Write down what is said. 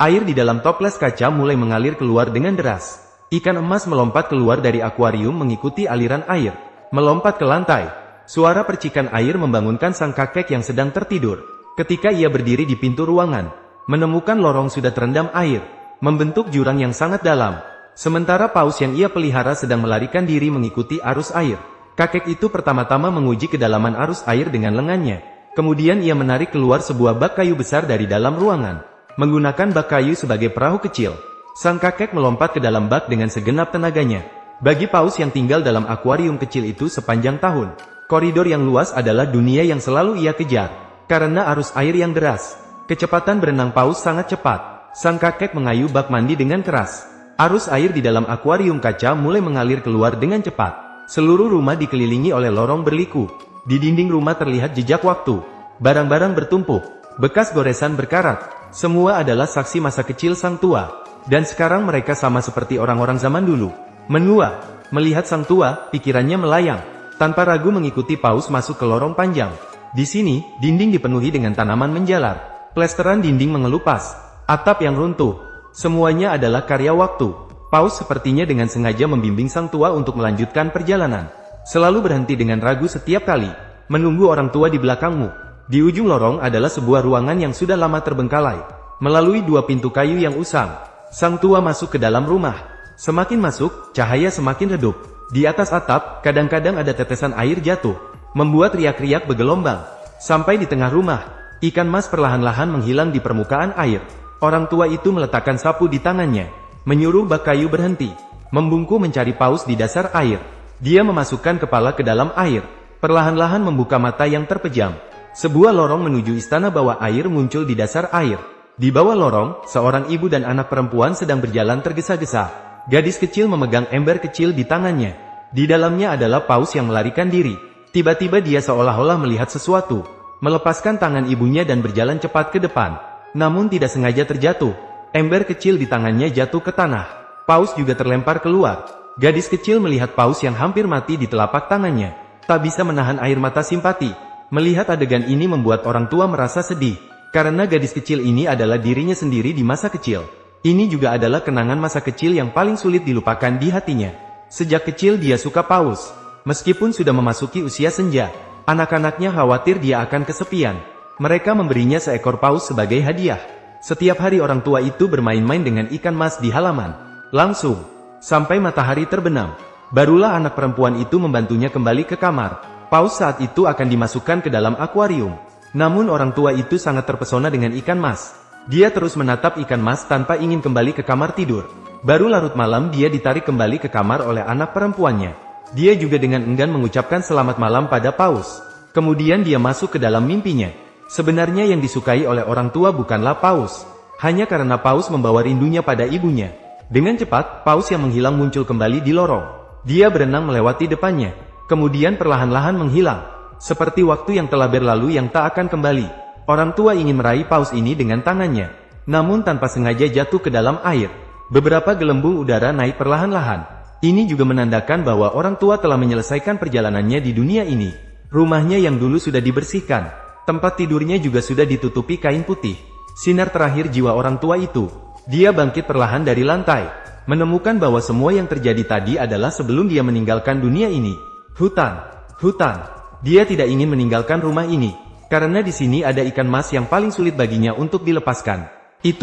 Air di dalam toples kaca mulai mengalir keluar dengan deras. Ikan emas melompat keluar dari akuarium mengikuti aliran air, melompat ke lantai. Suara percikan air membangunkan sang kakek yang sedang tertidur. Ketika ia berdiri di pintu ruangan, menemukan lorong sudah terendam air, membentuk jurang yang sangat dalam. Sementara paus yang ia pelihara sedang melarikan diri mengikuti arus air. Kakek itu pertama-tama menguji kedalaman arus air dengan lengannya. Kemudian ia menarik keluar sebuah bak kayu besar dari dalam ruangan. Menggunakan bak kayu sebagai perahu kecil, sang kakek melompat ke dalam bak dengan segenap tenaganya. Bagi paus yang tinggal dalam akuarium kecil itu sepanjang tahun, koridor yang luas adalah dunia yang selalu ia kejar. Karena arus air yang deras, kecepatan berenang paus sangat cepat. Sang kakek mengayuh bak mandi dengan keras. Arus air di dalam akuarium kaca mulai mengalir keluar dengan cepat. Seluruh rumah dikelilingi oleh lorong berliku. Di dinding rumah terlihat jejak waktu. Barang-barang bertumpuk, bekas goresan berkarat. Semua adalah saksi masa kecil sang tua. Dan sekarang mereka sama seperti orang-orang zaman dulu. Menua, melihat sang tua, pikirannya melayang. Tanpa ragu mengikuti paus masuk ke lorong panjang. Di sini, dinding dipenuhi dengan tanaman menjalar. Plesteran dinding mengelupas. Atap yang runtuh. Semuanya adalah karya waktu. Paus sepertinya dengan sengaja membimbing sang tua untuk melanjutkan perjalanan. Selalu berhenti dengan ragu setiap kali. Menunggu orang tua di belakangmu. Di ujung lorong adalah sebuah ruangan yang sudah lama terbengkalai. Melalui dua pintu kayu yang usang, sang tua masuk ke dalam rumah. Semakin masuk, cahaya semakin redup. Di atas atap, kadang-kadang ada tetesan air jatuh, membuat riak-riak bergelombang. Sampai di tengah rumah, ikan mas perlahan-lahan menghilang di permukaan air. Orang tua itu meletakkan sapu di tangannya, menyuruh bak kayu berhenti, membungkuk mencari paus di dasar air. Dia memasukkan kepala ke dalam air, perlahan-lahan membuka mata yang terpejam. Sebuah lorong menuju istana bawah air muncul di dasar air. Di bawah lorong, seorang ibu dan anak perempuan sedang berjalan tergesa-gesa. Gadis kecil memegang ember kecil di tangannya. Di dalamnya adalah paus yang melarikan diri. Tiba-tiba dia seolah-olah melihat sesuatu, melepaskan tangan ibunya dan berjalan cepat ke depan. Namun tidak sengaja terjatuh. Ember kecil di tangannya jatuh ke tanah. Paus juga terlempar keluar. Gadis kecil melihat paus yang hampir mati di telapak tangannya. Tak bisa menahan air mata simpati. Melihat adegan ini membuat orang tua merasa sedih. Karena gadis kecil ini adalah dirinya sendiri di masa kecil. Ini juga adalah kenangan masa kecil yang paling sulit dilupakan di hatinya. Sejak kecil dia suka paus. Meskipun sudah memasuki usia senja, anak-anaknya khawatir dia akan kesepian. Mereka memberinya seekor paus sebagai hadiah. Setiap hari orang tua itu bermain-main dengan ikan mas di halaman. Langsung, sampai matahari terbenam, barulah anak perempuan itu membantunya kembali ke kamar. Paus saat itu akan dimasukkan ke dalam akuarium. Namun orang tua itu sangat terpesona dengan ikan mas. Dia terus menatap ikan mas tanpa ingin kembali ke kamar tidur. Baru larut malam dia ditarik kembali ke kamar oleh anak perempuannya. Dia juga dengan enggan mengucapkan selamat malam pada paus. Kemudian dia masuk ke dalam mimpinya. Sebenarnya yang disukai oleh orang tua bukanlah paus. Hanya karena paus membawa rindunya pada ibunya. Dengan cepat, paus yang menghilang muncul kembali di lorong. Dia berenang melewati depannya. Kemudian perlahan-lahan menghilang. Seperti waktu yang telah berlalu yang tak akan kembali. Orang tua ingin meraih paus ini dengan tangannya. Namun tanpa sengaja jatuh ke dalam air. Beberapa gelembung udara naik perlahan-lahan. Ini juga menandakan bahwa orang tua telah menyelesaikan perjalanannya di dunia ini. Rumahnya yang dulu sudah dibersihkan. Tempat tidurnya juga sudah ditutupi kain putih. Sinar terakhir jiwa orang tua itu. Dia bangkit perlahan dari lantai. Menemukan bahwa semua yang terjadi tadi adalah sebelum dia meninggalkan dunia ini. Hutan. Dia tidak ingin meninggalkan rumah ini. Karena di sini ada ikan mas yang paling sulit baginya untuk dilepaskan. Itu